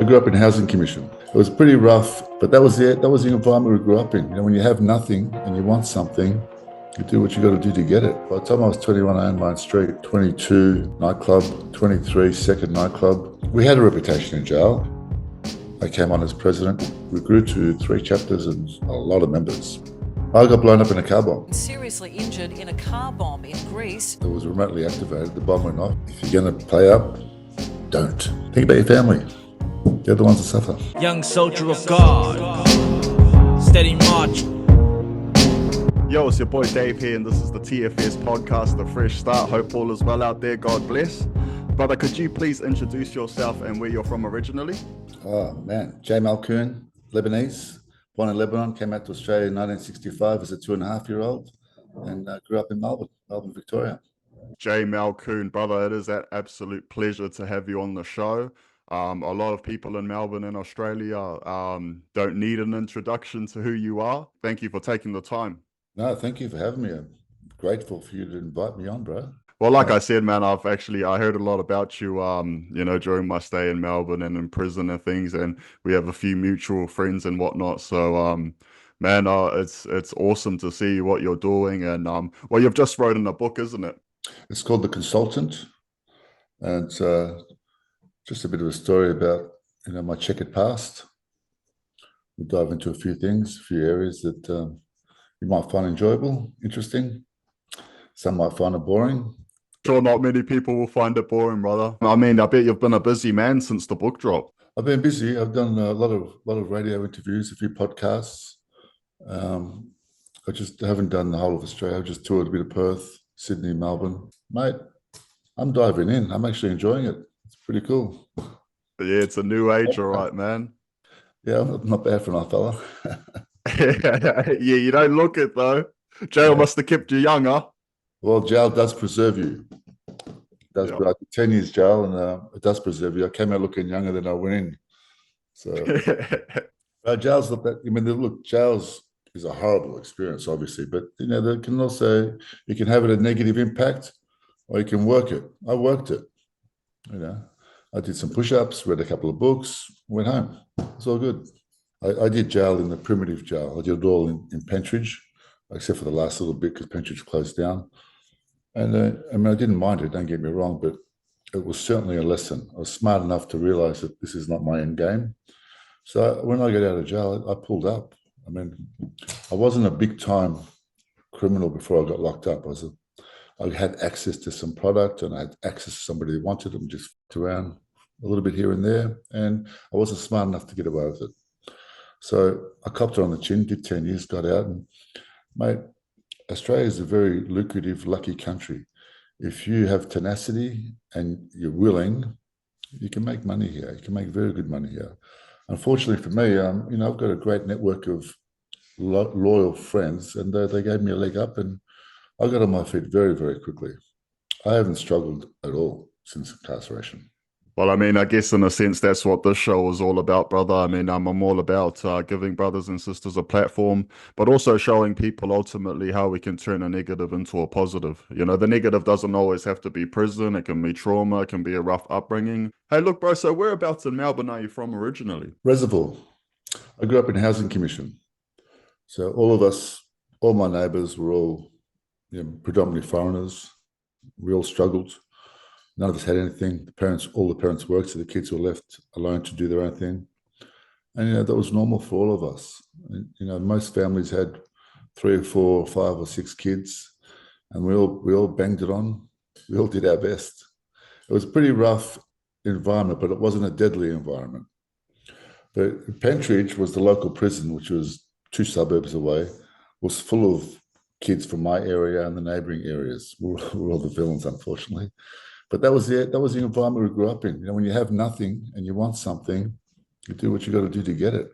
I grew up in a housing commission. It was pretty rough, but that was the environment we grew up in. You know, when you have nothing and you want something, you do what you got to do to get it. By the time I was 21, I owned my own street. 22, nightclub. 23, second nightclub. We had a reputation in jail. I came on as president. We grew to 3 chapters and a lot of members. I got blown up in a car bomb. Seriously injured in a car bomb in Greece. It was remotely activated. The bomb went off. If you're going to play up, don't. Think about your family. They're the ones that suffer. Young soldier of God, steady march. Yo, it's your boy Dave here, and this is the TFS podcast, The Fresh Start. Hope all is well out there. God bless. Brother, could you please introduce yourself and where you're from originally? Oh, man. Jay Malkoun, Lebanese. Born in Lebanon, came out to Australia in 1965 as a 2.5-year-old and grew up in Melbourne, Victoria. Jay Malkoun, brother, it is an absolute pleasure to have you on the show. A lot of people in Melbourne and Australia don't need an introduction to who you are. Thank you for taking the time. No, thank you for having me. I'm grateful for you to invite me on, bro. Well, like I said, man, I heard a lot about you, during my stay in Melbourne and in prison and things, and we have a few mutual friends and whatnot. So, man, it's awesome to see what you're doing. And well, you've just written a book, isn't it? It's called The Consultant, and just a bit of a story about my checkered past. We dive into a few things, a few areas that you might find enjoyable, interesting. Some might find it boring. Sure, not many people will find it boring, brother. I mean, I bet you've been a busy man since the book dropped. I've been busy. I've done a lot of radio interviews, a few podcasts. I just haven't done the whole of Australia. I've just toured a bit of Perth, Sydney, Melbourne. Mate, I'm diving in. I'm actually enjoying it. It's pretty cool. Yeah, it's a new age, all right, man. Yeah, I'm not bad for an old fella. Yeah, you don't look it, though. Jail must have kept you young, huh? Well, jail does preserve you. It does. I did 10 years jail, and it does preserve you. I came out looking younger than I went in. So, jails look that. I mean, look, jails is a horrible experience, obviously, but there can also you can have it a negative impact, or you can work it. I worked it. I did some push-ups, read a couple of books, went home. It's all good. I did jail in the primitive jail. I did it all in Pentridge, except for the last little bit because Pentridge closed down. And I didn't mind it, don't get me wrong, but it was certainly a lesson. I was smart enough to realize that this is not my end game. So when I got out of jail, I pulled up. I mean, I wasn't a big time criminal before I got locked up. I had access to some product and I had access to somebody who wanted them, just around a little bit here and there. And I wasn't smart enough to get away with it. So I copped it on the chin, did 10 years, got out. And mate, Australia is a very lucrative, lucky country. If you have tenacity and you're willing, you can make money here. You can make very good money here. Unfortunately for me, I've got a great network of loyal friends, and they gave me a leg up, and I got on my feet very, very quickly. I haven't struggled at all since incarceration. Well, I mean, I guess in a sense, that's what this show is all about, brother. I mean, I'm all about giving brothers and sisters a platform, but also showing people ultimately how we can turn a negative into a positive. The negative doesn't always have to be prison. It can be trauma. It can be a rough upbringing. Hey, look, bro, so whereabouts in Melbourne are you from originally? Reservoir. I grew up in a housing commission. So all my neighbours were all predominantly foreigners. We all struggled. None of us had anything. All the parents worked, so the kids were left alone to do their own thing. And that was normal for all of us. Most families had 3 or 4 or 5 or 6 kids, and we all banged it on. We all did our best. It was a pretty rough environment, but it wasn't a deadly environment. But Pentridge was the local prison, which was 2 suburbs away, was full of kids from my area and the neighbouring areas. We're all the villains, unfortunately. But that was the environment we grew up in. When you have nothing and you want something, you do what you got to do to get it.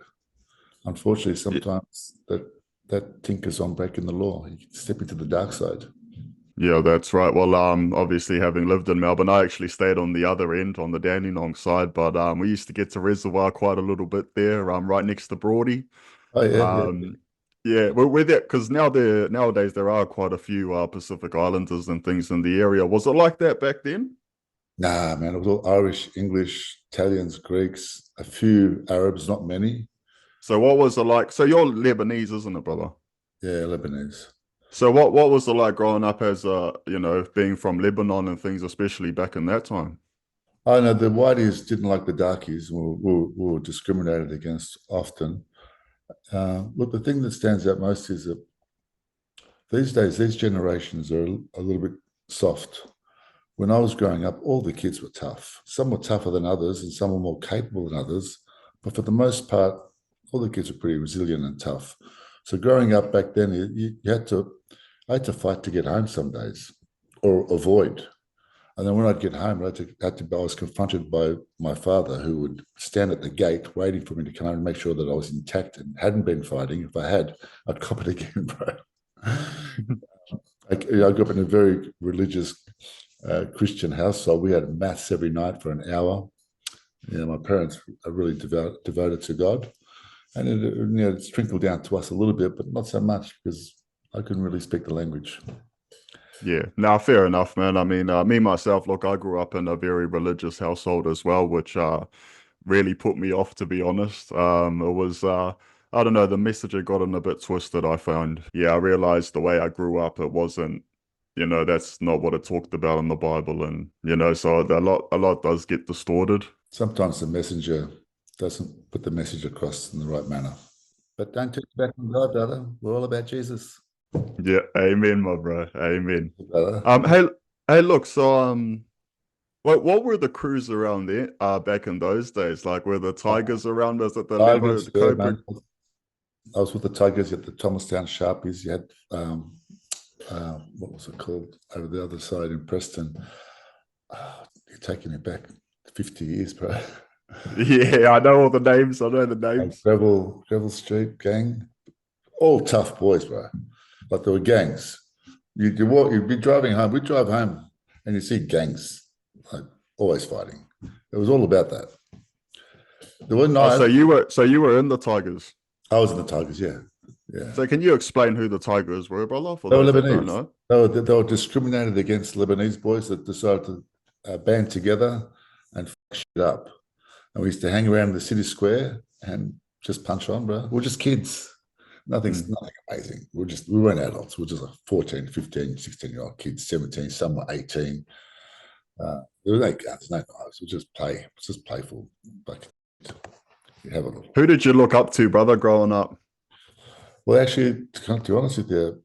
Unfortunately, sometimes that tinkers on breaking the law. You can step into the dark side. Yeah, that's right. Well, obviously, having lived in Melbourne, I actually stayed on the other end, on the Dandenong side. But we used to get to Reservoir quite a little bit there, right next to Broady. Oh yeah. Yeah, we're there because nowadays there are quite a few Pacific Islanders and things in the area. Was it like that back then? Nah, man, it was all Irish, English, Italians, Greeks, a few Arabs, not many. So what was it like? So you're Lebanese, isn't it, brother? Yeah, Lebanese. So what was it like growing up as being from Lebanon and things, especially back in that time? I know the whiteys didn't like the darkies. We were discriminated against often. Look, the thing that stands out most is that these days, these generations are a little bit soft. When I was growing up, all the kids were tough. Some were tougher than others, and some were more capable than others. But for the most part, all the kids were pretty resilient and tough. So growing up back then, I had to fight to get home some days, or avoid. And then when I'd get home, I was confronted by my father, who would stand at the gate waiting for me to come home and make sure that I was intact and hadn't been fighting. If I had, I'd cop it again, bro. I grew up in a very religious Christian household. We had maths every night for an hour. My parents are really devoted to God, and it's trickled down to us a little bit, but not so much because I couldn't really speak the language. Yeah, now fair enough, man. I mean, me myself, look, I grew up in a very religious household as well, which really put me off, to be honest. It was I don't know, the message had gotten a bit twisted, I found. Yeah, I realized the way I grew up, it wasn't, that's not what it talked about in the Bible, and so a lot does get distorted. Sometimes the messenger doesn't put the message across in the right manner. But don't turn your back on God, brother. We're all about Jesus. Yeah, amen, my bro. Amen. Brother. Hey, look, so what were the crews around there back in those days? Like, were the Tigers around? Was it the Levo, the Cobra? Man. I was with the Tigers at the Thomastown Sharpies. You had what was it called over the other side in Preston? You're taking me back 50 years, bro. Yeah, I know all the names. I know the names. Gravel Street gang, all tough boys, bro. Like there were gangs. You'd be driving home. We'd drive home, and you see gangs, like always fighting. It was all about that. There were Oh, so you were in the Tigers. I was in the Tigers, yeah. So can you explain who the Tigers were, brother? For they were those that Lebanese. don't know? They were discriminated against Lebanese boys that decided to band together and fuck shit up. And we used to hang around the city square and just punch on, bro. We're just kids. Nothing amazing. We weren't adults. We're just like 14, 15, 16-year-old kids, 17, some were 18. There were no guns, no knives. We just play. It's just playful. Like, you have a look. Who did you look up to, brother, growing up? Well, actually, to be honest with you,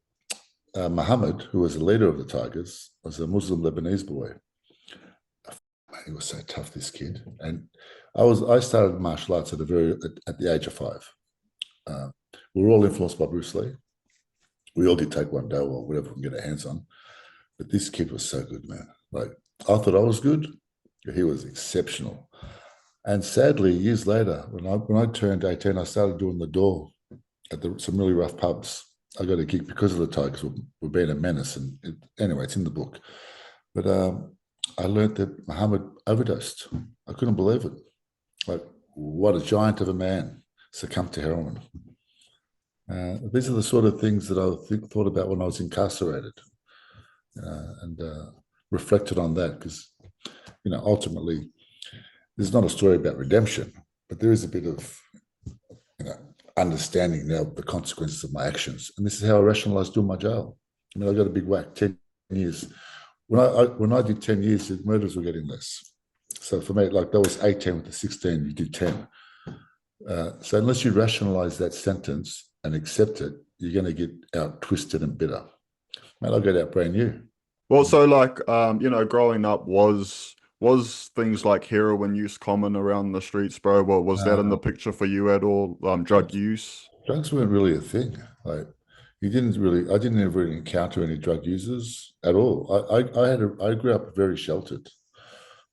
Muhammad, who was the leader of the Tigers, was a Muslim Lebanese boy. Man, he was so tough, this kid. And I started martial arts at the age of 5. We were all influenced by Bruce Lee. We all did Taekwondo or whatever we can get our hands on. But this kid was so good, man. Like, I thought I was good. He was exceptional. And sadly, years later, when I turned 18, I started doing the door at some really rough pubs. I got a gig because of the Tigers were being a menace. And anyway, it's in the book. But I learned that Muhammad overdosed. I couldn't believe it. Like, what a giant of a man succumbed to heroin. These are the sort of things that I thought about when I was incarcerated, and reflected on that because, ultimately, there's not a story about redemption, but there is a bit of, understanding now the consequences of my actions, and this is how I rationalised doing my jail. I mean, I got a big whack, 10 years. When I did 10 years, the murders were getting less. So for me, like that was 18 with the 16, you did 10. So unless you rationalise that sentence and accept it, you're going to get out twisted and bitter. Man, I got out brand new. Well, so like, growing up, was things like heroin use common around the streets, bro? Well, was that in the picture for you at all? Drug use? Drugs weren't really a thing. Like, I didn't ever really encounter any drug users at all. I grew up very sheltered.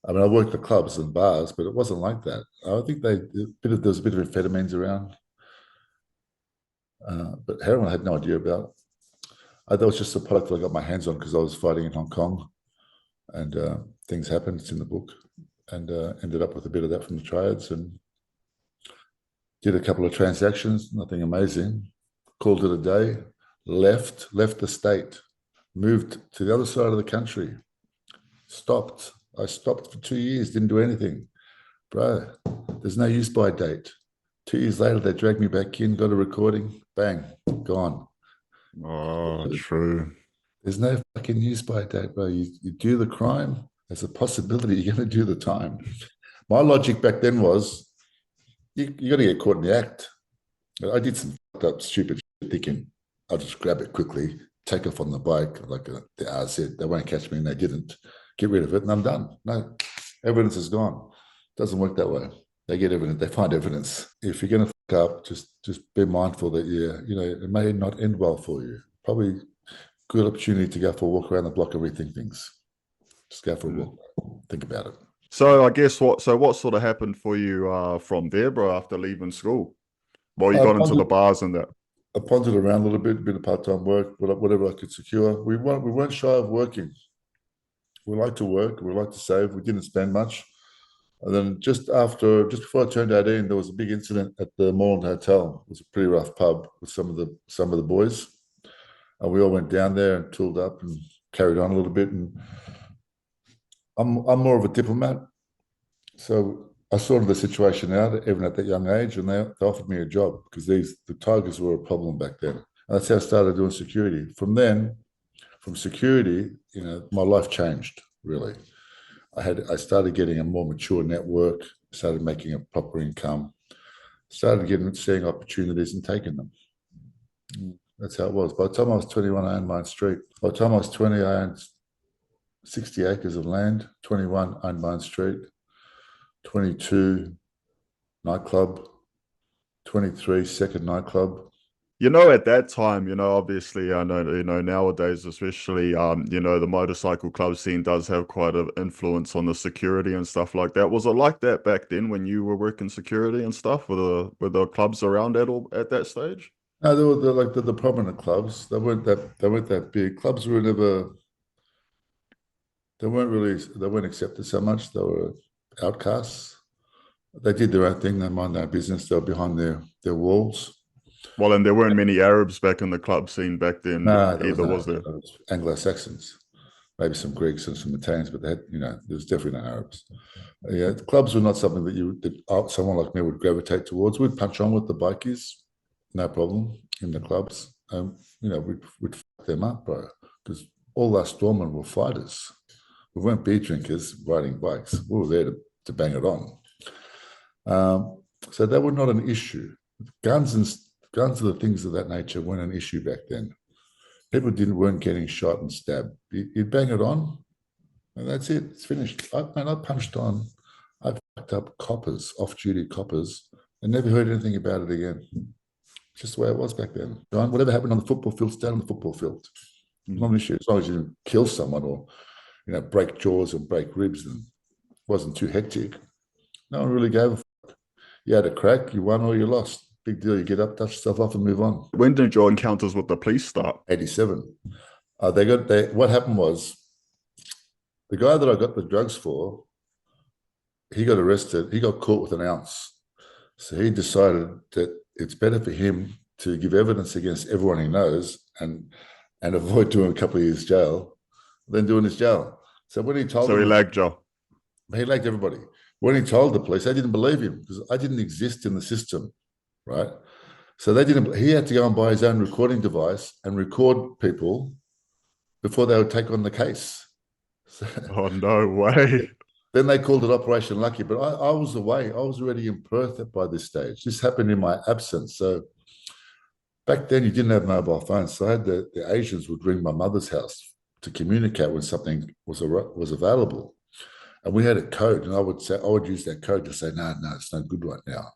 I mean, I worked the clubs and bars, but it wasn't like that. I think there was a bit of amphetamines around, but heroin I had no idea about. That was just a product that I got my hands on because I was fighting in Hong Kong, and things happened. It's in the book, and ended up with a bit of that from the triads, and did a couple of transactions. Nothing amazing. Called it a day. Left the state, moved to the other side of the country. Stopped I stopped for 2 years, didn't do anything. Bro, there's no use by date. 2 years later, they dragged me back in, got a recording, bang, gone. Oh, true. There's no fucking use by date, bro. You do the crime, there's a possibility you're going to do the time. My logic back then was, you got to get caught in the act. I did some fucked up, stupid shit, thinking I'll just grab it quickly, take off on the bike, like the RZ. They won't catch me, and they didn't. Get rid of it, and I'm done. No, evidence is gone. Doesn't work that way. They get evidence. They find evidence. If you're going to fuck up, just be mindful that it may not end well for you. Probably good opportunity to go for a walk around the block and rethink things. Just go for a walk. Think about it. So I guess what sort of happened for you from there, bro, after leaving school? Well, you got into the bars and that. I pondered around a little bit of part-time work, whatever I could secure. We weren't shy of working. We like to work. We like to save. We didn't spend much. And then just before I turned 18, there was a big incident at the Melbourne Hotel. It was a pretty rough pub with some of the boys. And we all went down there and tooled up and carried on a little bit. And I'm more of a diplomat. So I sorted the situation out, even at that young age, and they offered me a job because the Tigers were a problem back then. And that's how I started doing security. From security, my life changed, really. I started getting a more mature network, started making a proper income, started seeing opportunities and taking them. That's how it was. By the time I was 21, I owned my own street. By the time I was 20, I owned 60 acres of land. 21, I owned my own street. 22, nightclub. 23, second nightclub. At that time, obviously, I know, nowadays, especially, the motorcycle club scene does have quite an influence on the security and stuff like that. Was it like that back then when you were working security and stuff? Were the clubs around at that stage? No, they were like the prominent clubs. They weren't that big. Clubs were never. They weren't accepted so much. They were outcasts. They did their own thing. They mind their business. They were behind their walls. Well, and there weren't many Arabs back in the club scene back then. No, was there? Anglo-Saxons, maybe some Greeks and some Italians, but there was definitely no Arabs. Yeah, clubs were not something that someone like me would gravitate towards. We'd punch on with the bikies, no problem, in the clubs. We'd fuck them up, bro, because all our storemen were fighters. We weren't beer drinkers riding bikes. We were there to bang it on. So that was not an issue. Guns and the things of that nature weren't an issue back then. People weren't getting shot and stabbed. You'd bang it on, and that's it. It's finished. I punched on. I fucked up coppers, off-duty coppers, and never heard anything about it again. Just the way it was back then. Whatever happened on the football field, stayed on the football field. Not an issue. As long as you didn't kill someone or break jaws or break ribs, and it wasn't too hectic. No one really gave a fuck. You had a crack, you won or you lost. Big deal. You get up, dust yourself off, and move on. When did your encounters with the police start? 87. What happened was, the guy that I got the drugs for, he got arrested. He got caught with an ounce. So he decided that it's better for him to give evidence against everyone he knows and avoid doing a couple of years jail than doing his jail. So when he told he lagged Joe. He lagged everybody. When he told the police, they didn't believe him because I didn't exist in the system. Right, so he had to go and buy his own recording device and record people before they would take on the case. So, oh, no way. Then they called it Operation Lucky, but I was away. I was already in Perth by this stage. This happened in my absence. So back then you didn't have mobile phones. So I had the Asians would ring my mother's house to communicate when something was available. And we had a code, and I would use that code to say, no, it's no good right now.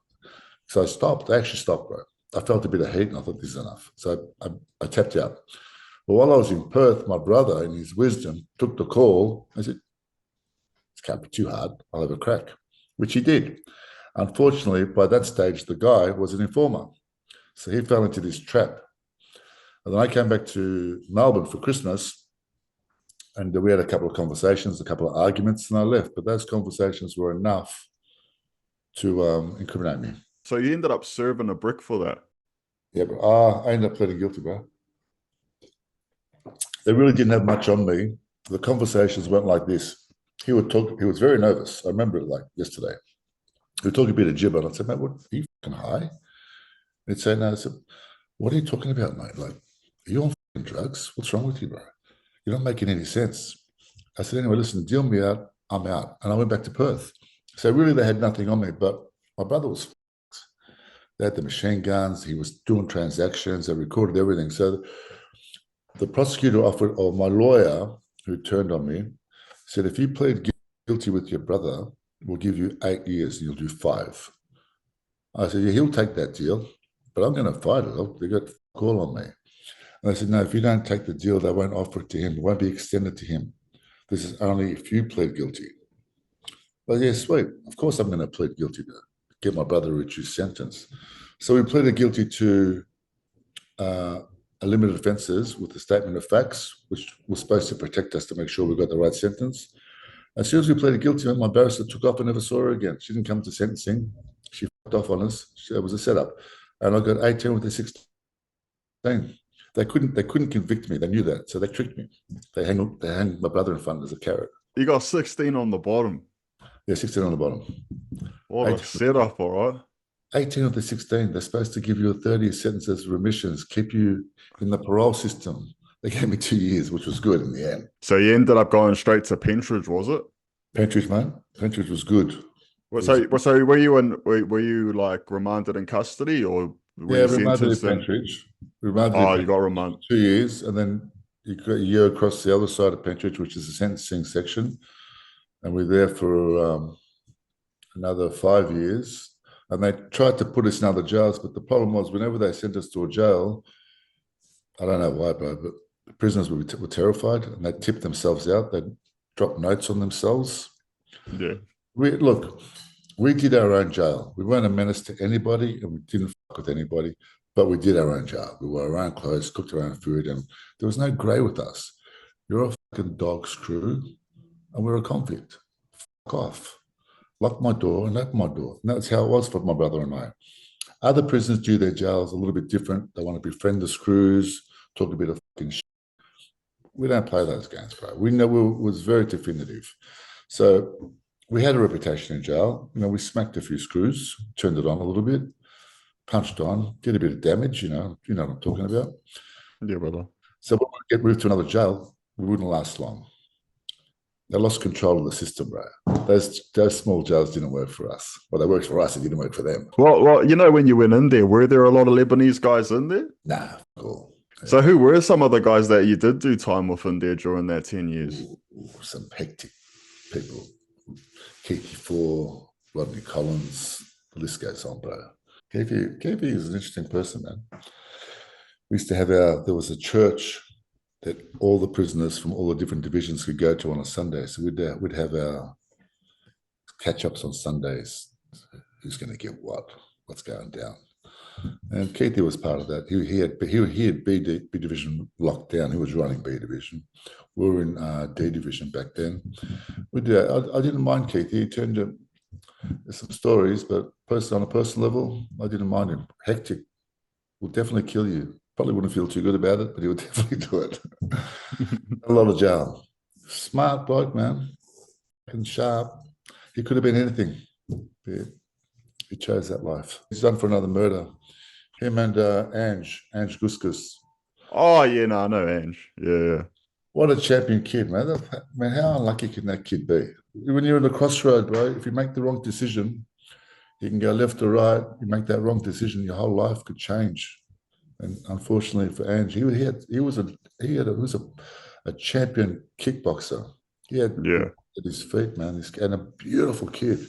So I stopped. I actually stopped, bro. I felt a bit of heat, and I thought, this is enough. So I tapped out. But while I was in Perth, my brother, in his wisdom, took the call. I said, this can't be too hard. I'll have a crack, which he did. Unfortunately, by that stage, the guy was an informer. So he fell into this trap. And then I came back to Melbourne for Christmas, and we had a couple of conversations, a couple of arguments, and I left. But those conversations were enough to incriminate me. So you ended up serving a brick for that? Yeah, but I ended up pleading guilty, bro. They really didn't have much on me. The conversations went like this. he would talk. He was very nervous. I remember it like yesterday. He would talk a bit of gibber, and I'd say, "Mate, what are you fucking high?" He'd say, "No." I said, "What are you talking about, mate? Like, are you on fucking drugs? What's wrong with you, bro? You're not making any sense." I said, "Anyway, listen, deal me out. I'm out." And I went back to Perth. So really, they had nothing on me, but my brother was. They had the machine guns. He was doing transactions. They recorded everything. So the prosecutor offered, or my lawyer, who turned on me, said, if you plead guilty with your brother, we'll give you 8 years and you'll do 5. I said, yeah, he'll take that deal, but I'm going to fight it. They got a call on me. And I said, no, if you don't take the deal, they won't offer it to him. It won't be extended to him. This is only if you plead guilty. Well, yeah, sweet. Of course I'm going to plead guilty to get my brother a reduced sentence. So we pleaded guilty to limited offences with a statement of facts, which was supposed to protect us to make sure we got the right sentence. As soon as we pleaded guilty, my barrister took off and never saw her again. She didn't come to sentencing. She fucked off on us. It was a setup. And I got 18 with a 16. They couldn't convict me. They knew that. So they tricked me. They hanged my brother in front as a carrot. You got 16 on the bottom. Yeah, 16 on the bottom. What a setup, all right. 18 of the 16, they're supposed to give you a 30 sentences remissions, keep you in the parole system. They gave me 2 years, which was good in the end. So you ended up going straight to Pentridge, was it? Pentridge, mate. Pentridge was good. So were you like remanded in custody, or were you remanded in sentenced in? Pentridge. You got remanded. 2 years, and then you got a year across the other side of Pentridge, which is the sentencing section. And we're there for another 5 years. And they tried to put us in other jails, but the problem was whenever they sent us to a jail, I don't know why, bro, but the prisoners were terrified and they tipped themselves out. They dropped notes on themselves. Yeah. We did our own jail. We weren't a menace to anybody and we didn't fuck with anybody, but we did our own jail. We wore our own clothes, cooked our own food, and there was no grey with us. You're a fucking dog screw and we're a convict. Fuck off. Lock my door and open my door. And that's how it was for my brother and I. Other prisoners do their jails a little bit different. They want to befriend the screws, talk a bit of fucking shit. We don't play those games, bro. We know it was very definitive. So we had a reputation in jail. We smacked a few screws, turned it on a little bit, punched on, did a bit of damage, you know what I'm talking about. Yeah, brother. So when we get moved to another jail, we wouldn't last long. They lost control of the system, bro. Those small jails didn't work for us. Well, they worked for us. It didn't work for them. Well, when you went in there, were there a lot of Lebanese guys in there? Nah, cool. Yeah. So who were some of the guys that you did do time with in there during that 10 years? Some hectic people. KT4, Rodney Collins, the list goes on, bro. KV is an interesting person, man. We used to have there was a church that all the prisoners from all the different divisions could go to on a Sunday. So we'd have our catch-ups on Sundays. Who's going to get what's going down. And Keithy was part of that. He had B division locked down. He was running B division. We were in D division back then. I didn't mind Keithy. He turned to there's some stories, but on a personal level, I didn't mind him. Hectic. Will definitely kill you. Probably wouldn't feel too good about it, but he would definitely do it. A lot of jail. Smart bloke, man. And sharp. He could have been anything. Yeah. He chose that life. He's done for another murder. Him and Ange Guskus. Oh, yeah, no, I know Ange. Yeah. What a champion kid, man. Man, how unlucky can that kid be? When you're in the crossroad, bro, if you make the wrong decision, you can go left or right. You make that wrong decision, your whole life could change. And unfortunately for Ange, he was a champion kickboxer. He had at his feet, man. And a beautiful kid.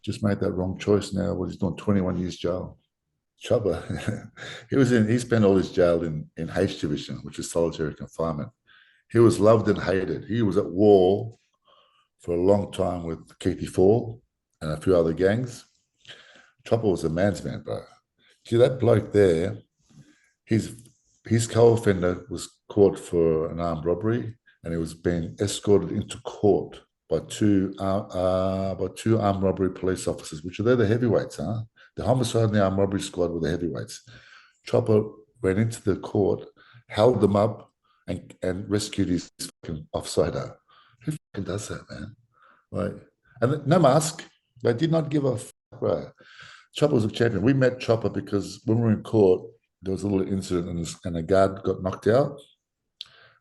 Just made that wrong choice now. He's doing 21 years jail. Chubba, he spent all his jail in H division, which is solitary confinement. He was loved and hated. He was at war for a long time with KT4 and a few other gangs. Chopper was a man's man, bro. See, that bloke there, his co-offender was caught for an armed robbery and he was being escorted into court by two armed robbery police officers, which are the heavyweights, huh? The homicide and the armed robbery squad were the heavyweights. Chopper went into the court, held them up, and rescued his fucking offsider, Who fucking does that, man? Like, and no mask. They did not give a fuck, bro. Chopper was a champion. We met Chopper because when we were in court, there was a little incident and a guard got knocked out.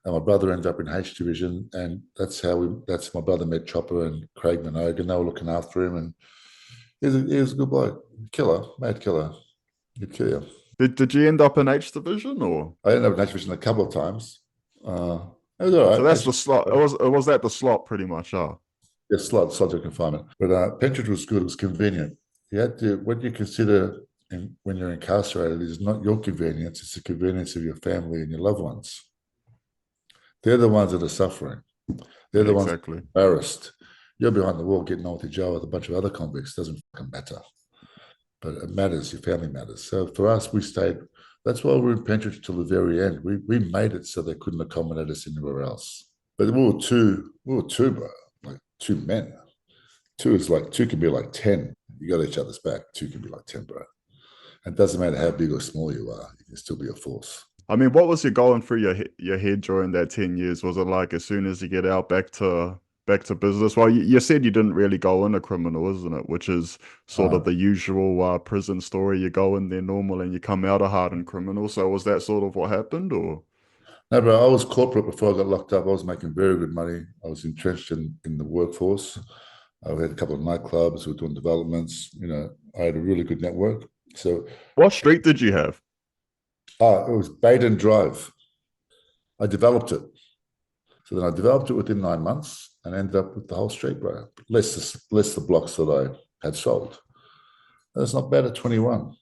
And my brother ended up in H division, and that's my brother met Chopper and Craig Minogue, and they were looking after him. And he was a good bloke, killer, mad killer. He'd kill you. Did you end up in H division or? I ended up in H division a couple of times. It was all right. So that's the slot. Was that the slot pretty much? Oh. Yeah, slot of confinement. But Pentridge was good. It was convenient. You had to, what you consider when you're incarcerated is not your convenience, it's the convenience of your family and your loved ones. They're the ones that are suffering. They're the ones embarrassed. You're behind the wall getting on with your jail with a bunch of other convicts. Doesn't fucking matter. But it matters. Your family matters. So for us, we stayed. That's why we were in Pentridge till the very end. We made it so they couldn't accommodate us anywhere else. But we were two, bro. Like two men. Two can be like 10. You got each other's back. Two can be like 10, bro. And it doesn't matter how big or small you are. You can still be a force. I mean, what was your going through your head during that 10 years? Was it like as soon as you get out back to business? Well, you said you didn't really go in a criminal, isn't it? Which is sort of the usual prison story. You go in there normal and you come out a hardened criminal. So was that sort of what happened, or? No, bro, I was corporate before I got locked up. I was making very good money. I was entrenched in the workforce. I had a couple of nightclubs. We were doing developments. You know, I had a really good network. So, what street did you have? It was Baden Drive. I developed it. So then I developed it within 9 months and ended up with the whole street, bro. Less the blocks that I had sold. That's not bad at 21.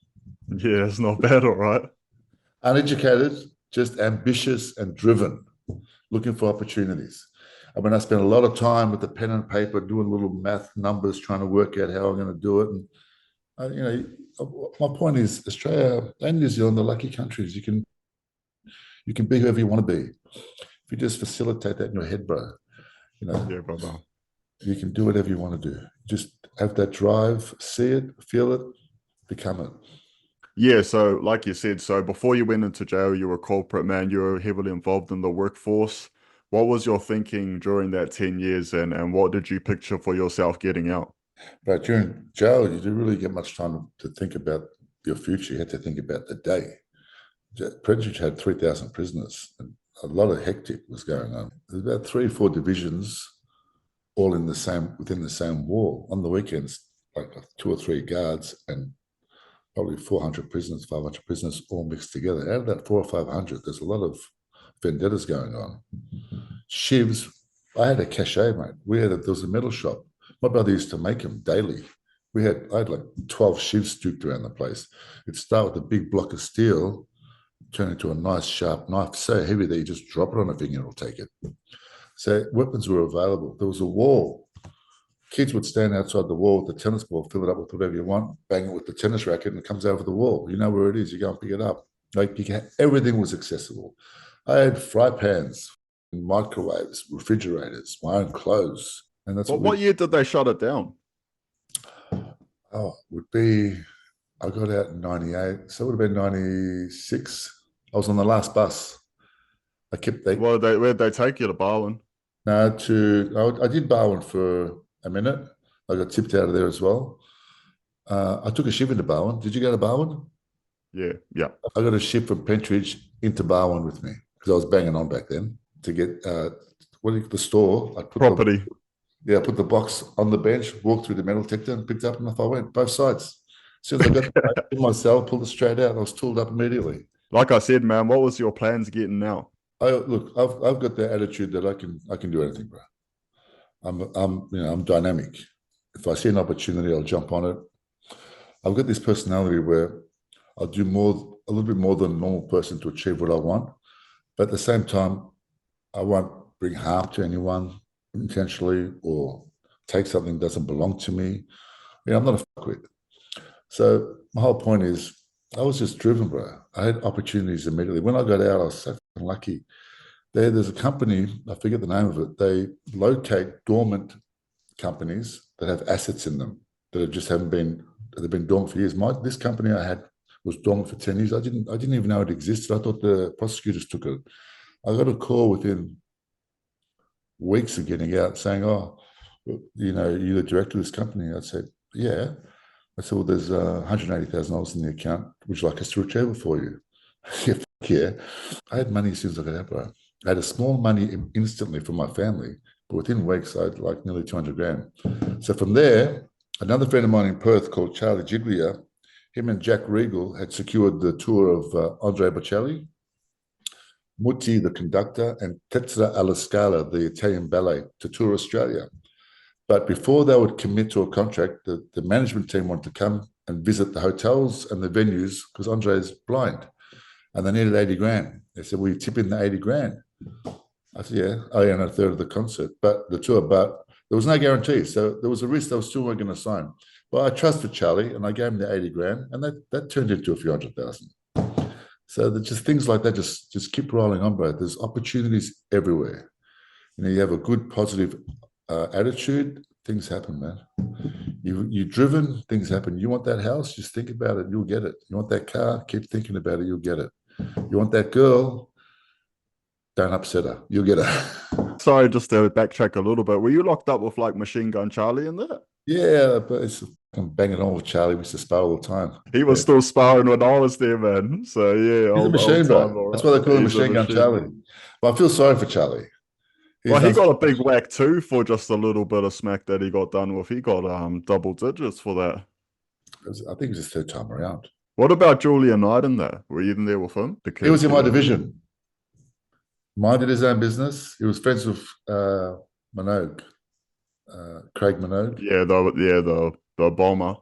Yeah, it's not bad, all right. Uneducated, just ambitious and driven, looking for opportunities. I mean, I spent a lot of time with the pen and paper doing little math numbers, trying to work out how I'm going to do it. And, you know, my point is Australia and New Zealand are lucky countries. You can be whoever you want to be. If you just facilitate that in your head, bro, you know, yeah, brother. You can do whatever you want to do. Just have that drive, see it, feel it, become it. Yeah, so like you said, so before you went into jail, you were a corporate man, you were heavily involved in the workforce. What was your thinking during that 10 years and what did you picture for yourself getting out? But during jail, you didn't really get much time to think about your future. You had to think about the day. Pentridge had 3,000 prisoners and a lot of hectic was going on. There's about 3 or 4 divisions all within the same wall. On the weekends, like 2 or 3 guards and probably 400 prisoners, 500 prisoners all mixed together. Out of that 400 or 500, there's a lot of vendettas going on. Shivs, I had a cachet, mate. There was a metal shop. My brother used to make them daily. I had like 12 shivs stuked around the place. It'd start with a big block of steel, turn into a nice sharp knife, so heavy that you just drop it on a finger and it'll take it. So weapons were available. There was a wall. Kids would stand outside the wall with the tennis ball, fill it up with whatever you want, bang it with the tennis racket, and it comes over the wall. You know where it is. You go and pick it up. Like everything was accessible. I had fry pans, microwaves, refrigerators, my own clothes. And that's what year did they shut it down? Oh, it would be, I got out in 98, so it would have been 96. I was on the last bus. Where'd they take you to Barwon? No, I did Barwon for a minute. I got tipped out of there as well. I took a ship into Barwon. Did you go to Barwon? Yeah. I got a ship from Pentridge into Barwon with me because I was banging on back then to get the store. I put property. I put the box on the bench, walked through the metal detector and picked it up and off I went, both sides. As soon as I got in my cell, pulled it straight out. I was tooled up immediately. Like I said, man, what was your plans getting out? I've got the attitude that I can do anything, bro. I'm dynamic. If I see an opportunity, I'll jump on it. I've got this personality where I'll do a little bit more than a normal person to achieve what I want. But at the same time, I won't bring harm to anyone intentionally or take something that doesn't belong to me. I'm not a fuckwit. So my whole point is I was just driven, bro. I had opportunities immediately. When I got out, I was so lucky. There's a company, I forget the name of it, they locate dormant companies that have assets in them that they've been dormant for years. This company I had was dormant for 10 years. I didn't even know it existed. I thought the prosecutors took it. I got a call within weeks of getting out saying, "Oh, you know, you're the director of this company." I said, "Yeah." I said, "Well, there's $180,000 in the account. Would you like us to retrieve it for you?" Yeah, fuck yeah. I had money as soon as I got out, bro. I had a small money instantly from my family, but within weeks, I had like nearly 200 grand. So from there, another friend of mine in Perth called Charlie Giglia, him and Jack Regal had secured the tour of Andre Bocelli, Mutti, the conductor, and Tetra alla Scala, the Italian ballet, to tour Australia. But before they would commit to a contract, the management team wanted to come and visit the hotels and the venues because Andre's blind. And they needed 80 grand. They said, "Will you tip in the 80 grand?" I said, "Yeah, I own a third of the concert, but the tour, but there was no guarantee." So there was a risk they were still weren't going to sign. But I trusted Charlie and I gave him the 80 grand and that turned into a few $100,000. So just things like that just keep rolling on, bro. There's opportunities everywhere. You know, you have a good, positive attitude, things happen, man. You're driven, things happen. You want that house, just think about it, you'll get it. You want that car, keep thinking about it, you'll get it. You want that girl, don't upset her, you'll get her. Sorry, just to backtrack a little bit. Were you locked up with like Machine Gun Charlie in there? Yeah, but it's I'm banging on with Charlie. We used to spar all the time. He was still sparring when I was there, man. So yeah, He's a machine, bro. That's why they call him Machine Gun Charlie. But I feel sorry for Charlie. Well, he got a big whack too for just a little bit of smack that he got done with. He got double digits for that. I think it was his third time around. What about Julian Knight in there? Were you even there with him? He was in my division. Minded his own business. He was friends with Minogue, Craig Minogue. Yeah, the bomber.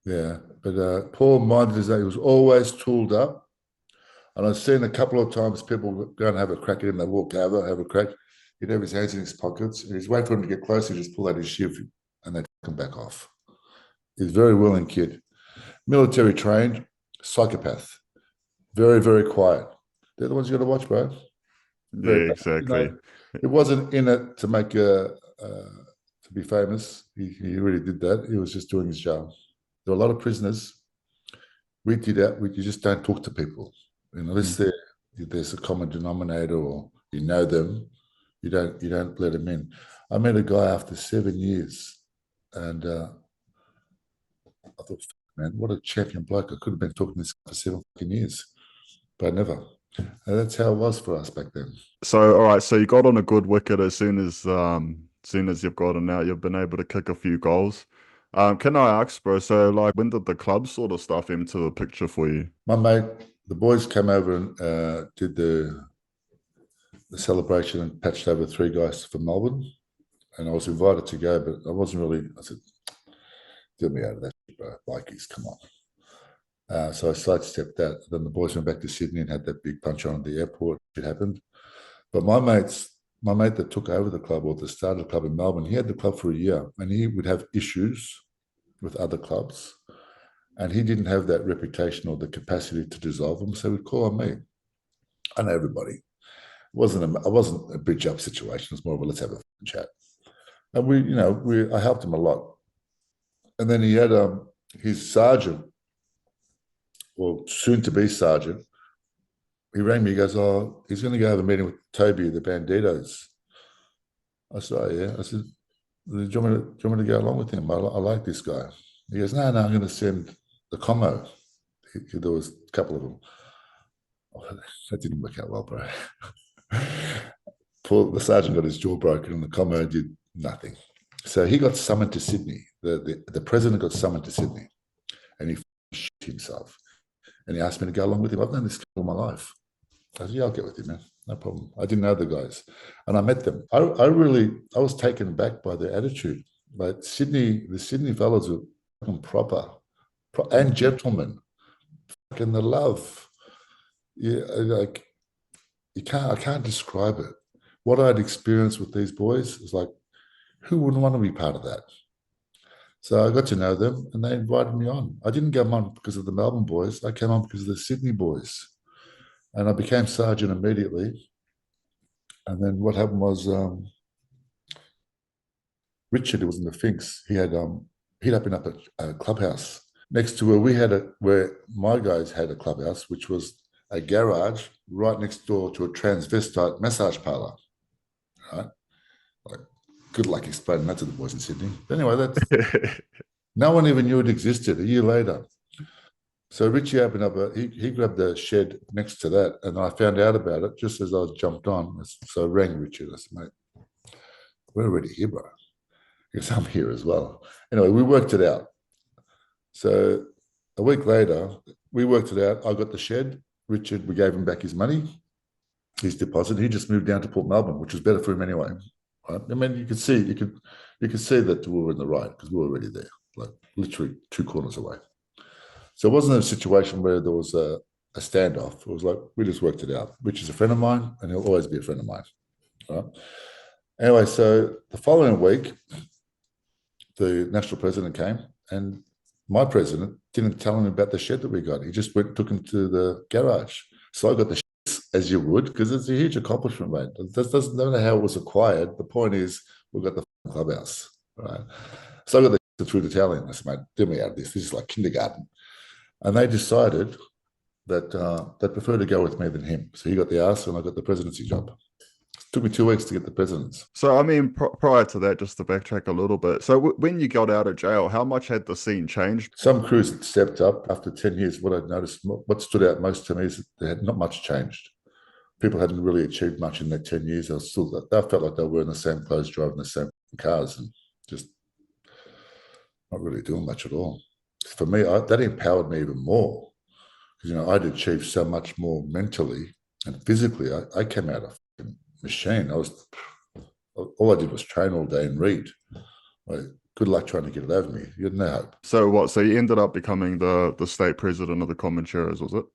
Yeah, but Paul minded his own. He was always tooled up. And I've seen a couple of times people go and have a crack at him. They walk over, have a crack. He'd have his hands in his pockets. And he's waiting for him to get close. He'd just pull out his shiv and they'd come back off. He's a very willing kid. Military trained, psychopath. Very, very quiet. They're the ones you got to watch, bro. Yeah, exactly. You know, it wasn't in it to make to be famous. He really did that. He was just doing his job. There were a lot of prisoners. We did that. You just don't talk to people. Unless there's a common denominator or you know them, you don't let them in. I met a guy after 7 years, and I thought, man, what a champion bloke! I could have been talking to this guy for 7 years, but I never. And that's how it was for us back then. So, all right. So you got on a good wicket as soon as you've gotten out. You've been able to kick a few goals. Can I ask, bro? So, like, when did the club sort of stuff into the picture for you? My mate, the boys came over and did the celebration and patched over 3 guys for Melbourne, and I was invited to go, but I wasn't really. I said, "Get me out of that, bro. Bikies, come on." So I sidestepped that. Then the boys went back to Sydney and had that big punch on at the airport. It happened. But my mate that took over the club or that started the club in Melbourne, he had the club for a year and he would have issues with other clubs. And he didn't have that reputation or the capacity to dissolve them. So he'd call on me. I know everybody. It wasn't a bridge up situation. It was more of a let's have a chat. And I helped him a lot. And then he had his sergeant, well, soon to be sergeant, he rang me. He goes, "Oh, he's going to go have a meeting with Toby, the Banditos." I said, "Oh, yeah." I said, "Do you want me to go along with him? I like this guy." He goes, "No, I'm going to send the Como." There was a couple of them. Oh, that didn't work out well, bro. The sergeant got his jaw broken and the Como did nothing. So he got summoned to Sydney. The president got summoned to Sydney and he shit himself. And he asked me to go along with him. I've known this all my life. I said, "Yeah, I'll get with you, man. No problem." I didn't know the guys. And I met them. I was taken back by their attitude. But the Sydney fellas were proper and gentlemen. And the love. Yeah, like I can't describe it. What I'd experienced with these boys is like, who wouldn't want to be part of that? So I got to know them and they invited me on. I didn't come on because of the Melbourne boys. I came on because of the Sydney boys. And I became sergeant immediately. And then what happened was Richard, who was in the Finks, he'd opened up a clubhouse next to where my guys had a clubhouse, which was a garage right next door to a transvestite massage parlor. Right? Like, good luck explaining that to the boys in Sydney. But anyway, that's no one even knew it existed. A year later. So Richie opened up, he grabbed the shed next to that, and I found out about it just as I jumped on. So I rang Richie. I said, mate, we're already here, bro. Because I'm here as well. Anyway, we worked it out. So a week later, we worked it out. I got the shed. Richard, we gave him back his money, his deposit. He just moved down to Port Melbourne, which was better for him anyway. Right? I mean, you could see that we were in the right because we were already there, like literally 2 corners away. So it wasn't a situation where there was a standoff. It was like, we just worked it out. Rich is a friend of mine, and he'll always be a friend of mine. Right? Anyway, so the following week, the national president came, and my president didn't tell him about the shed that we got. He just took him to the garage. So I got the sheds, as you would, because it's a huge accomplishment, mate. It doesn't know how it was acquired. The point is, we've got the clubhouse, right? So I got the through the Italian. I said, mate, get me out of this. This is like kindergarten. And they decided that they preferred to go with me than him. So he got the arse and I got the presidency job. It took me 2 weeks to get the presidents. So, I mean, prior to that, just to backtrack a little bit. So when you got out of jail, how much had the scene changed? Some crews had stepped up after 10 years. What I'd noticed, what stood out most to me is that they had not much changed. People hadn't really achieved much in that 10 years. They felt like they were in the same clothes, driving the same cars and just not really doing much at all. For me, that empowered me even more because, I'd achieved so much more mentally and physically. I came out of a machine. All I did was train all day and read. Like, good luck trying to get it over me. You had no hope. So what? So you ended up becoming the state president of the Comancheros, was it?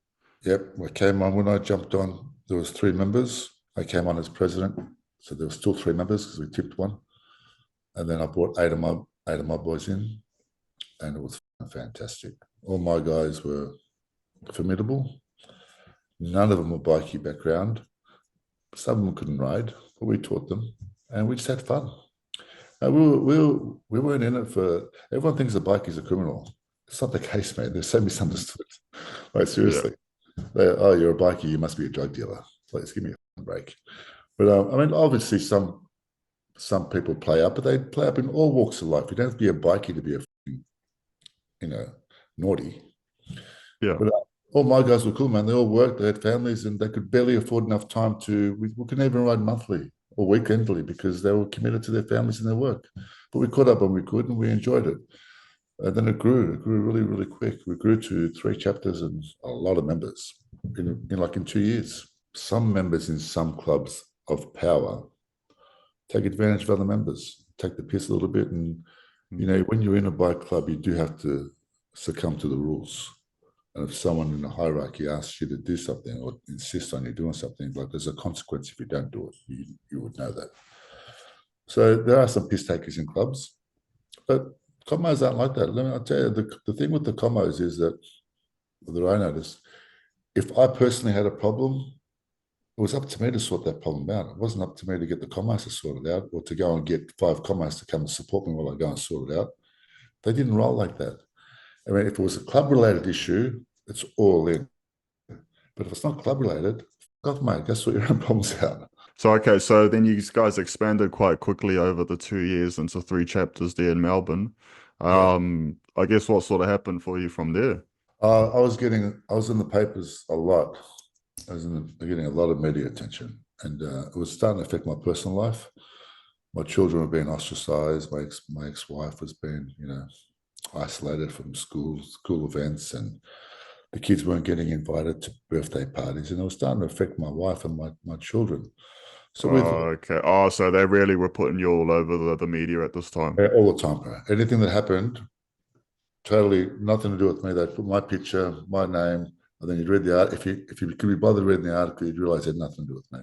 Yep. I came on when I jumped on. There was 3 members. I came on as president, so there were still 3 members because we tipped one. And then I brought 8 of my boys in, and it was fantastic. All my guys were formidable. None of them were bikey background. Some of them couldn't ride, but we taught them, and we just had fun. And we weren't in it for. Everyone thinks a bikie is a criminal. It's not the case, mate. They're so misunderstood. Like, seriously. Yeah. Oh, you're a bikie, you must be a drug dealer. Please give me a break. But I mean, obviously some people play up, but they play up in all walks of life. You don't have to be a bikie to be a naughty. Yeah. But all my guys were cool, man. They all worked, they had families, and they could barely afford enough time we couldn't even ride monthly or weekendly because they were committed to their families and their work. But we caught up when we could, and we enjoyed it. And then it grew really, really quick. We grew to 3 chapters and a lot of members in 2 years. Some members in some clubs of power take advantage of other members, take the piss a little bit. And, when you're in a bike club, you do have to succumb to the rules. And if someone in the hierarchy asks you to do something or insists on you doing something, like, there's a consequence if you don't do it. You would know that. So there are some piss takers in clubs, but commos aren't like that. I'll tell you, the thing with the commos is that I noticed, if I personally had a problem, it was up to me to sort that problem out. It wasn't up to me to get the commos to sort it out or to go and get 5 commos to come and support me while I go and sort it out. They didn't roll like that. I mean, if it was a club-related issue, it's all in. But if it's not club-related, God, mate, go sort your own problems out. So, okay, so then you guys expanded quite quickly over the 2 years into 3 chapters there in Melbourne. I guess what sort of happened for you from there? I was in the papers a lot. I was getting a lot of media attention, and it was starting to affect my personal life. My children were being ostracized. My ex-wife was being, isolated from school events, and the kids weren't getting invited to birthday parties, and it was starting to affect my wife and my children. So okay. Oh, so they really were putting you all over the media at this time. All the time, bro. Anything that happened, totally nothing to do with me. They put my picture, my name, and then you'd read the article. If you could be bothered reading the article, you'd realize it had nothing to do with me.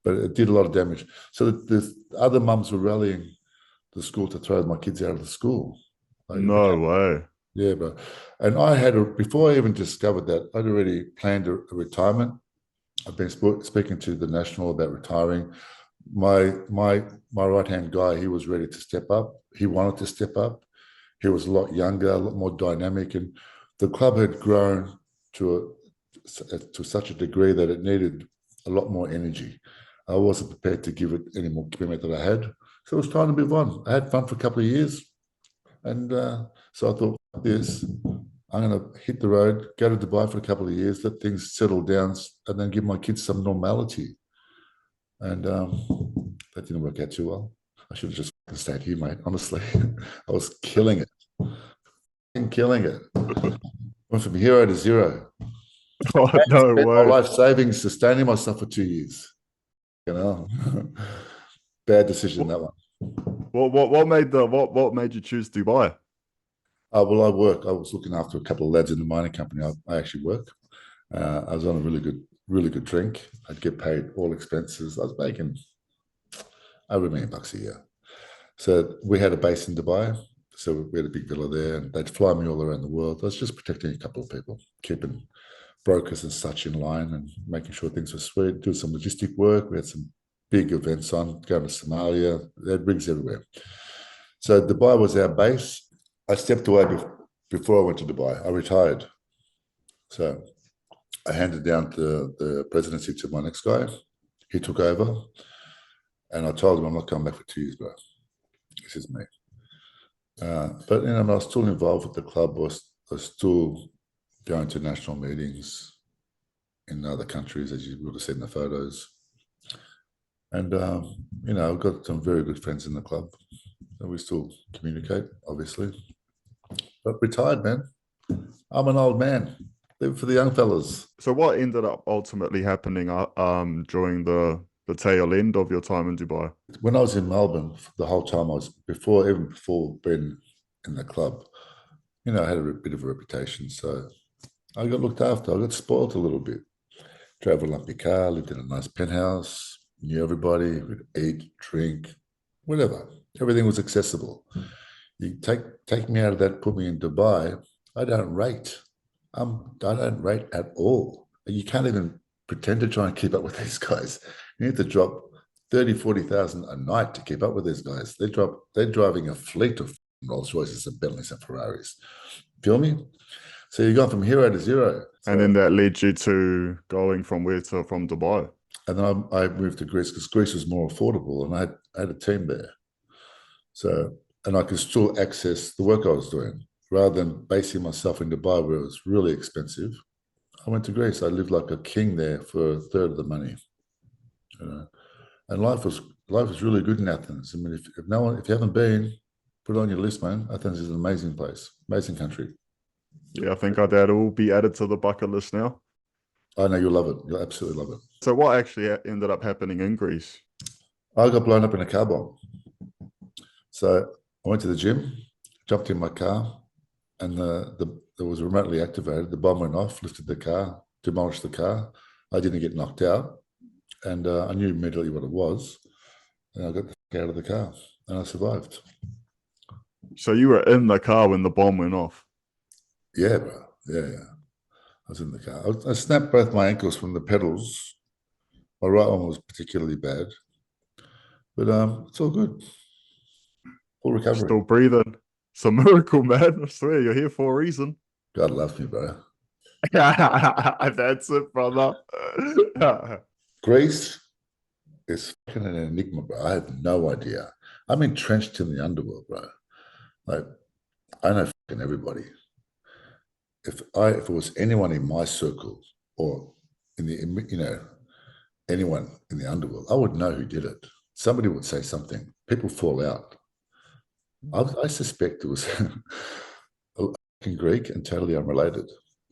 But it did a lot of damage. So the other mums were rallying the school to throw my kids out of the school. No way. Yeah, bro. And before I even discovered that, I'd already planned a retirement. I've been speaking to the National about retiring. My right-hand guy, he was ready to step up. He wanted to step up. He was a lot younger, a lot more dynamic, and the club had grown to such a degree that it needed a lot more energy. I wasn't prepared to give it any more commitment that I had. So I was trying to move on. I had fun for a couple of years. And so I thought, this, I'm going to hit the road, go to Dubai for a couple of years, let things settle down, and then give my kids some normality. And that didn't work out too well. I should have just stayed here, mate. Honestly, I was killing it. Killing it. Went from hero to zero. Oh, no Spent my way. life savings, sustaining myself for 2 years. You know, bad decision, that one. What made you choose Dubai? Well, I work. I was looking after a couple of lads in the mining company. I actually work. I was on a really good drink. I'd get paid all expenses. I was making over $1 million a year. So we had a base in Dubai. So we had a big villa there, and they'd fly me all around the world. I was just protecting a couple of people, keeping brokers and such in line, and making sure things were sweet. Doing some logistic work. We had some big events on, going to Somalia. They had rigs everywhere. So Dubai was our base. I stepped away before I went to Dubai. I retired. So I handed down the presidency to my next guy. He took over, and I told him, I'm not coming back for 2 years, bro. This is me. But I was still involved with the club. I was still going to national meetings in other countries, as you would have seen in the photos. And I've got some very good friends in the club, and we still communicate, obviously. But retired, man. I'm an old man. Live for the young fellas. So what ended up ultimately happening during the tail end of your time in Dubai? When I was in Melbourne, the whole time even before being in the club, I had a bit of a reputation. So I got looked after. I got spoiled a little bit. Drove a lumpy car, lived in a nice penthouse, knew everybody, would eat, drink, whatever. Everything was accessible. You take me out of that, put me in Dubai, I don't rate. I don't rate at all. You can't even pretend to try and keep up with these guys. You need to drop 30, 40,000 a night to keep up with these guys. They're driving a fleet of Rolls Royces and Bentleys and Ferraris. Feel me? So you're going from hero to zero. And then that led you to going from Dubai. And then I moved to Greece because Greece was more affordable, and I had a team there. So, and I could still access the work I was doing rather than basing myself in Dubai where it was really expensive. I went to Greece. I lived like a king there for a third of the money. And life was really good in Athens. I mean, if you haven't been, put it on your list, man. Athens is an amazing place, amazing country. Yeah, I think that'll all be added to the bucket list now. I know you'll love it. You'll absolutely love it. So what actually ended up happening in Greece? I got blown up in a car bomb. So I went to the gym, jumped in my car, and it was remotely activated. The bomb went off, lifted the car, demolished the car. I didn't get knocked out, and I knew immediately what it was. And I got the fuck out of the car, and I survived. So you were in the car when the bomb went off? Yeah, bro. Yeah. I was in the car. I snapped both my ankles from the pedals. My right one was particularly bad, but it's all good. Full recovery. Still breathing. It's a miracle, man. I swear, you're here for a reason. God loves me, bro. That's it, brother. Greece is fucking an enigma, bro. I have no idea. I'm entrenched in the underworld, bro. Like, I know fucking everybody. If it was anyone in my circle or anyone in the underworld, I would know who did it. Somebody would say something. People fall out. I suspect it was a Greek and totally unrelated.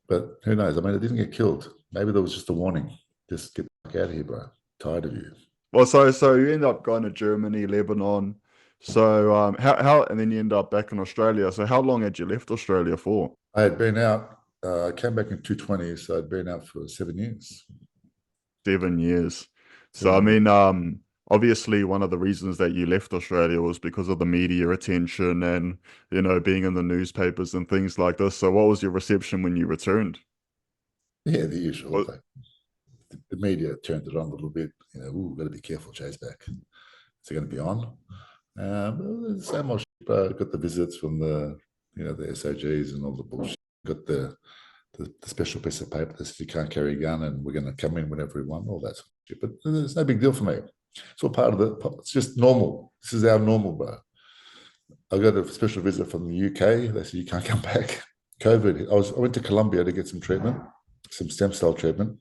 But who knows? I mean, it didn't get killed. Maybe there was just a warning. Just get the fuck out of here, bro. Tired of you. Well, so you end up going to Germany, Lebanon. So how and then you end up back in Australia. So how long had you left Australia for? I had been out. I came back in 2020, so I'd been out for 7 years. 7 years. So I mean, obviously one of the reasons that you left Australia was because of the media attention and being in the newspapers and things like this. So what was your reception when you returned? Yeah, the usual. The media turned it on a little bit. Ooh, got to be careful. Jay's back. Is it going to be on? The same old shit. Got the visits from the SOGs and all the bullshit. Got the special piece of paper that says you can't carry a gun and we're going to come in whenever we want. All that sort of shit. But it's no big deal for me. It's all part of it's just normal. This is our normal, bro. I got a special visit from the UK. They said, you can't come back. COVID. I went to Colombia to get some treatment, some stem cell treatment.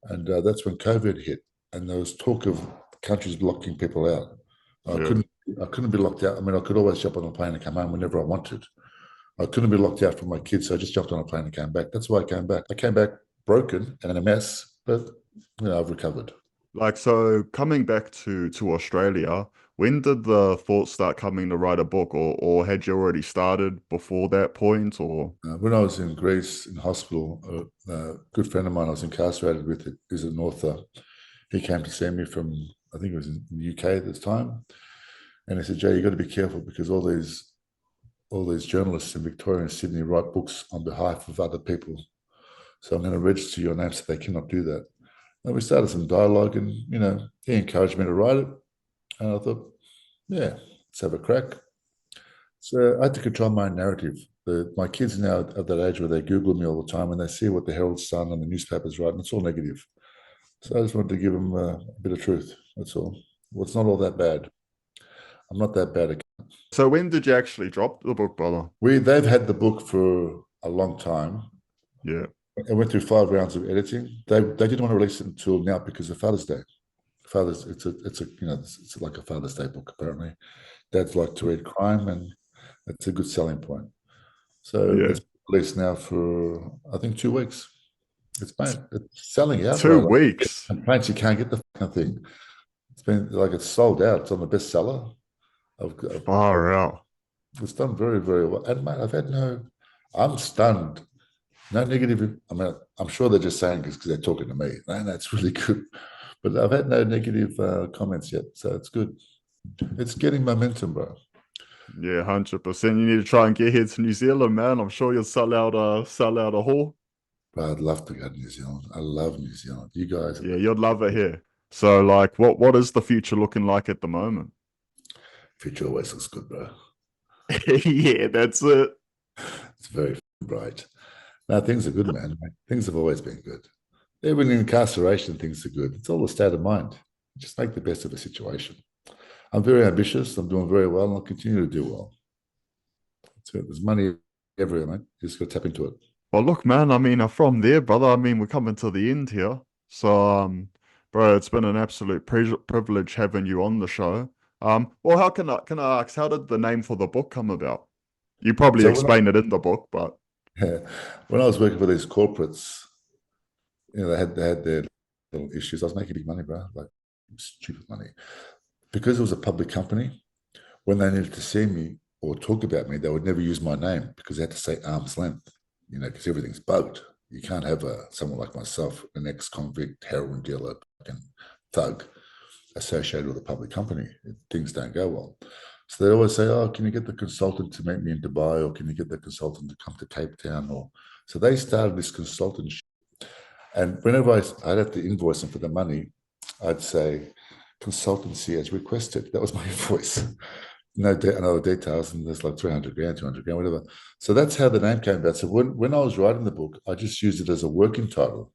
And that's when COVID hit. And there was talk of countries blocking people out. I couldn't be locked out. I mean, I could always jump on a plane and come home whenever I wanted. I couldn't be locked out from my kids, so I just jumped on a plane and came back. That's why I came back. I came back broken and in a mess, but I've recovered. Like, so coming back to Australia, when did the thought start coming to write a book, or had you already started before that point? Or when I was in Greece in hospital, a good friend of mine I was incarcerated with, is an author. He came to see me from, I think it was in the UK at this time, and he said, Jay, you got to be careful because all these journalists in Victoria and Sydney write books on behalf of other people. So I'm going to register your name so they cannot do that. And we started some dialogue, and he encouraged me to write it. And I thought, yeah, let's have a crack. So I had to control my narrative. My kids now at that age where they Google me all the time and they see what the Herald Sun and the newspapers write, and it's all negative. So I just wanted to give them a bit of truth. That's all. Well, it's not all that bad. I'm not that bad. So when did you actually drop the book, brother? They've had the book for a long time. Yeah. It went through 5 rounds of editing. They didn't want to release it until now because of Father's Day. It's like a Father's Day book, apparently. Dads like to read crime, and it's a good selling point. So it's released now for, I think, 2 weeks. It's selling out. 2 weeks. Complaints you can't get the fucking thing. It's sold out. It's on the bestseller. Far out. It's done very, very well. And mate, I'm stunned. No negative. I mean, I'm sure they're just saying because they're talking to me. Man, that's really good. But I've had no negative comments yet, so it's good. It's getting momentum, bro. Yeah, 100%. You need to try and get here to New Zealand, man. I'm sure you'll sell out a haul. Bro, I'd love to go to New Zealand. I love New Zealand. You guys. Yeah, you'd love it here. So, like, what is the future looking like at the moment? Future always looks good, bro. Yeah, that's it. It's very bright. Now, things are good, man. Things have always been good. Even in incarceration, things are good. It's all a state of mind. Just make the best of a situation. I'm very ambitious. I'm doing very well, and I'll continue to do well. So there's money everywhere, mate. You just got to tap into it. Well, look, man, I mean, from there, brother, I mean, we're coming to the end here. So, bro, it's been an absolute privilege having you on the show. Well, how can I ask, how did the name for the book come about? You probably explained it in the book, but when I was working for these corporates, they had their little issues. I was making big money, bro, like stupid money, because it was a public company. When they needed to see me or talk about me, they would never use my name because they had to say arm's length, because everything's bugged. You can't have someone like myself, an ex-convict, heroin dealer, and thug, associated with a public company. Things don't go well. So they always say, oh, can you get the consultant to meet me in Dubai, or can you get the consultant to come to Cape Town? So they started this consultant shit. And whenever I'd have to invoice them for the money, I'd say, consultancy as requested. That was my invoice. No other details, and there's like 300 grand, 200 grand, whatever. So that's how the name came about. So when I was writing the book, I just used it as a working title.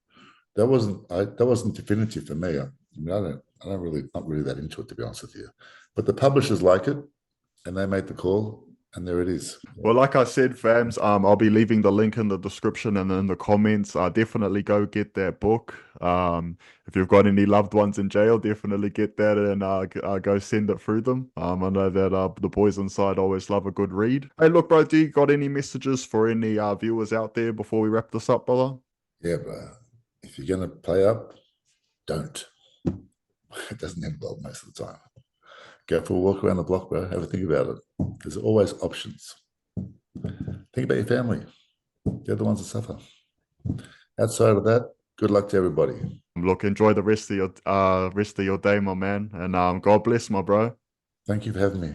That wasn't definitive for me. I mean, not really that into it, to be honest with you. But the publishers like it, and they made the call, and there it is. Well, like I said, fams, I'll be leaving the link in the description and in the comments. Definitely go get that book. If you've got any loved ones in jail, definitely get that and go send it through them. I know that the boys inside always love a good read. Hey, look, bro, do you got any messages for any viewers out there before we wrap this up, brother? Yeah, bro. If you're going to play up, don't. It doesn't end well most of the time. Go for a walk around the block, bro. Have a think about it. There's always options. Think about your family. They're the ones that suffer. Outside of that, good luck to everybody. Look, enjoy the rest of your day, my man. And God bless, my bro. Thank you for having me.